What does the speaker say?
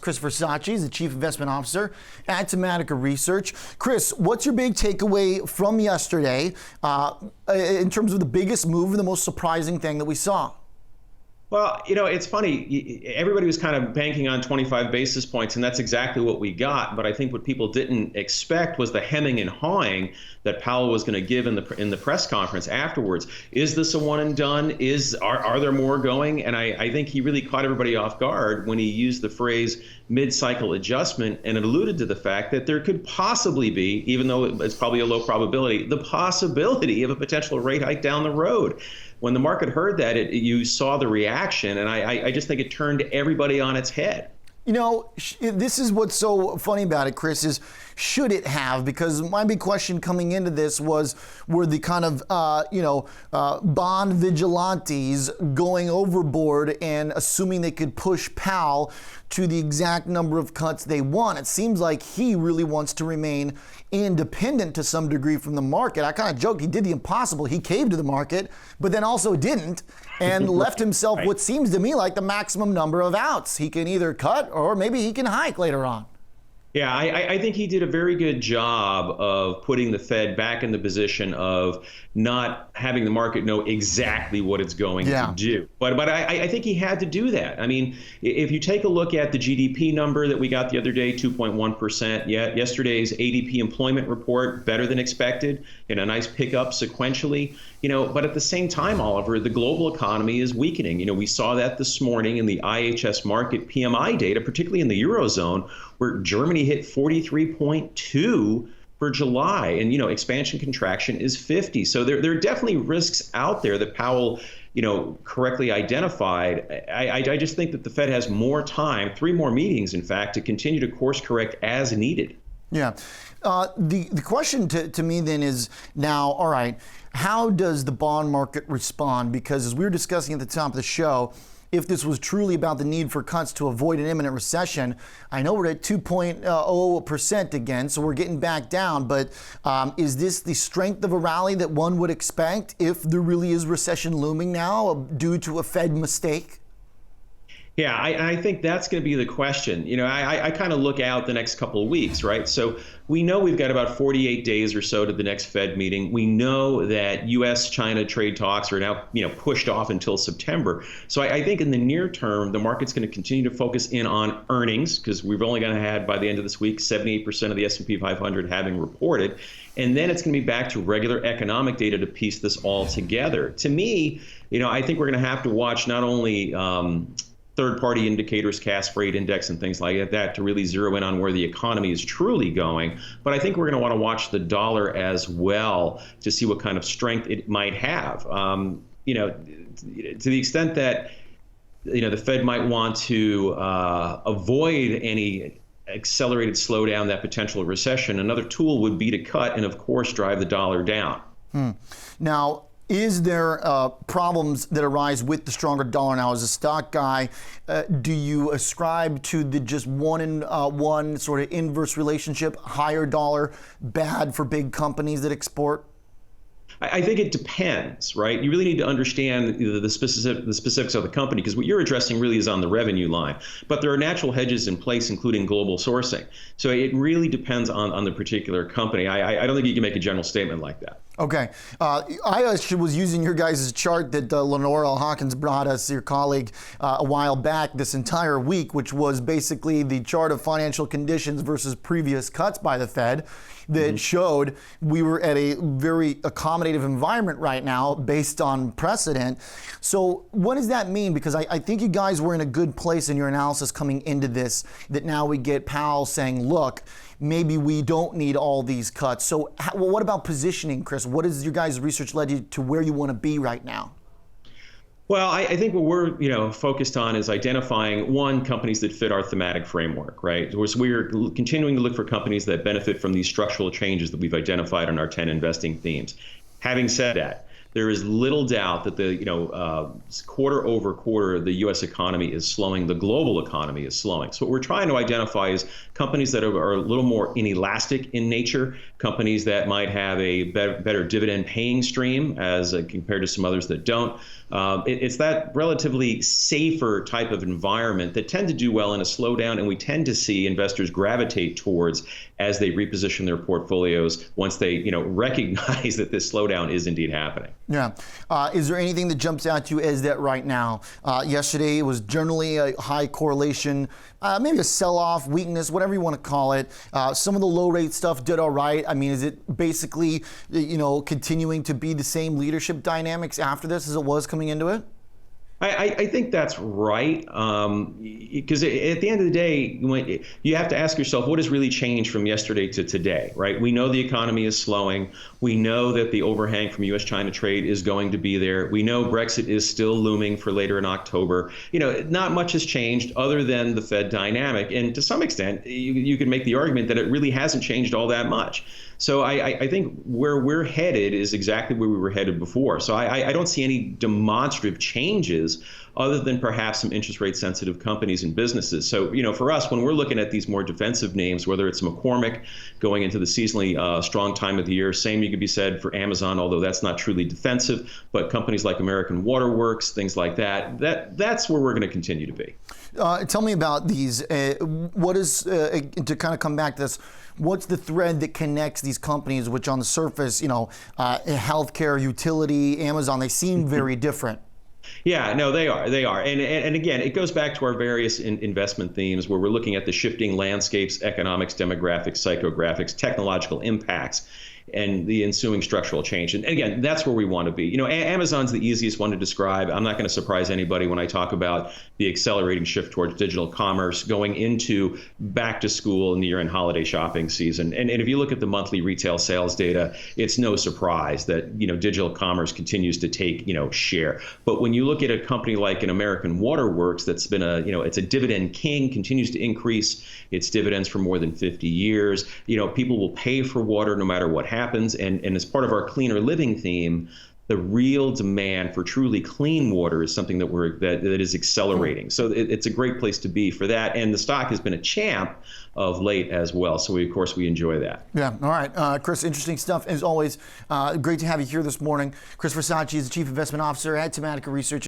Chris Versace is the Chief Investment Officer at Tematica Research. Chris, what's your big takeaway from yesterday in terms of the biggest move and the most surprising thing that we saw? Well, it's funny. Everybody was kind of banking on 25 basis points, and that's exactly what we got. But I think what people didn't expect was the hemming and hawing that Powell was going to give in the press conference afterwards. Is this a one and done? Are there more going? And I think he really caught everybody off guard when he used the phrase mid-cycle adjustment, and it alluded to the fact that there could possibly be, even though it's probably a low probability, the possibility of a potential rate hike down the road. When the market heard that, you saw the reaction, and I just think it turned everybody on its head. This is what's so funny about it, Chris, is should it have? Because my big question coming into this were the kind of, bond vigilantes going overboard and assuming they could push Powell to the exact number of cuts they want. It seems like he really wants to remain independent to some degree from the market. I kind of joked he did the impossible. He caved to the market, but then also didn't and left himself what seems to me like the maximum number of outs. He can either cut or maybe he can hike later on. Yeah, I think he did a very good job of putting the Fed back in the position of not having the market know exactly what it's going to do. But I think he had to do that. I mean, if you take a look at the GDP number that we got the other day, 2.1%, yesterday's ADP employment report, better than expected, a nice pickup sequentially. But at the same time, Oliver, the global economy is weakening. We saw that this morning in the IHS Market PMI data, particularly in the Eurozone, where Germany hit 43.2 for July, and expansion contraction is 50. So there are definitely risks out there that Powell correctly identified. I just think that the Fed has more time, 3 more meetings, in fact, to continue to course correct as needed. Yeah. The question to me then is now, all right, how does the bond market respond? Because as we were discussing at the top of the show, if this was truly about the need for cuts to avoid an imminent recession, I know we're at 2.0% again, so we're getting back down, but is this the strength of a rally that one would expect if there really is recession looming now due to a Fed mistake? Yeah, I think that's going to be the question. I kind of look out the next couple of weeks, right? So we know we've got about 48 days or so to the next Fed meeting. We know that U.S.-China trade talks are now, pushed off until September. So I think in the near term, the market's going to continue to focus in on earnings because we've only going to have, by the end of this week, 78% of the S&P 500 having reported. And then it's going to be back to regular economic data to piece this all together. To me, I think we're going to have to watch not only third-party indicators, cash freight index and things like that to really zero in on where the economy is truly going. But I think we're going to want to watch the dollar as well to see what kind of strength it might have. To the extent that the Fed might want to avoid any accelerated slowdown, that potential recession, another tool would be to cut and, of course, drive the dollar down. Now, is there problems that arise with the stronger dollar now? As a stock guy, do you ascribe to the just one-in-one sort of inverse relationship, higher dollar, bad for big companies that export? I think it depends, right? You really need to understand the specifics of the company because what you're addressing really is on the revenue line. But there are natural hedges in place, including global sourcing. So it really depends on the particular company. I don't think you can make a general statement like that. Okay. I actually was using your guys' chart that Lenore L. Hawkins brought us, your colleague, a while back this entire week, which was basically the chart of financial conditions versus previous cuts by the Fed that showed we were at a very accommodative environment right now based on precedent. So what does that mean? Because I think you guys were in a good place in your analysis coming into this, that now we get Powell saying, look, maybe we don't need all these cuts. So what about positioning, Chris? What has your guys' research led you to where you want to be right now? Well, I think what we're focused on is identifying, one, companies that fit our thematic framework, right? So we're continuing to look for companies that benefit from these structural changes that we've identified in our 10 investing themes. Having said that, there is little doubt that the quarter over quarter, the U.S. economy is slowing. The global economy is slowing. So what we're trying to identify is companies that are a little more inelastic in nature, companies that might have a better dividend paying stream as compared to some others that don't, It's that relatively safer type of environment that tend to do well in a slowdown, and we tend to see investors gravitate towards as they reposition their portfolios once they recognize that this slowdown is indeed happening. Yeah. Is there anything that jumps out to you as that right now? Yesterday it was generally a high correlation, maybe a sell-off, weakness, whatever you want to call it. Some of the low-rate stuff did all right. I mean, is it basically, continuing to be the same leadership dynamics after this as it was coming into it? I think that's right, because at the end of the day, you have to ask yourself, what has really changed from yesterday to today, right? We know the economy is slowing. We know that the overhang from U.S.-China trade is going to be there. We know Brexit is still looming for later in October. Not much has changed other than the Fed dynamic. And to some extent, you can make the argument that it really hasn't changed all that much. So I think where we're headed is exactly where we were headed before. So I don't see any demonstrative changes other than perhaps some interest rate sensitive companies and businesses. So, for us, when we're looking at these more defensive names, whether it's McCormick going into the seasonally strong time of the year, same you could be said for Amazon, although that's not truly defensive, but companies like American Waterworks, things like that's where we're going to continue to be. Tell me about these. What is, to kind of come back to this, what's the thread that connects these companies, which on the surface, healthcare, utility, Amazon, they seem very different? Yeah, no, they are. And again, it goes back to our various investment themes where we're looking at the shifting landscapes, economics, demographics, psychographics, technological impacts, and the ensuing structural change. And again, that's where we want to be. Amazon's the easiest one to describe. I'm not going to surprise anybody when I talk about the accelerating shift towards digital commerce going into back to school and the year-end holiday shopping season. And if you look at the monthly retail sales data, it's no surprise that, digital commerce continues to take, share. But when you look at a company like an American Waterworks that's been it's a dividend king, continues to increase its dividends for more than 50 years. People will pay for water no matter what happens. And as part of our cleaner living theme, the real demand for truly clean water is something that is accelerating. So it's a great place to be for that. And the stock has been a champ of late as well. So of course we enjoy that. Yeah. All right. Chris, interesting stuff as always. Great to have you here this morning. Chris Versace is the Chief Investment Officer at Tematica Research.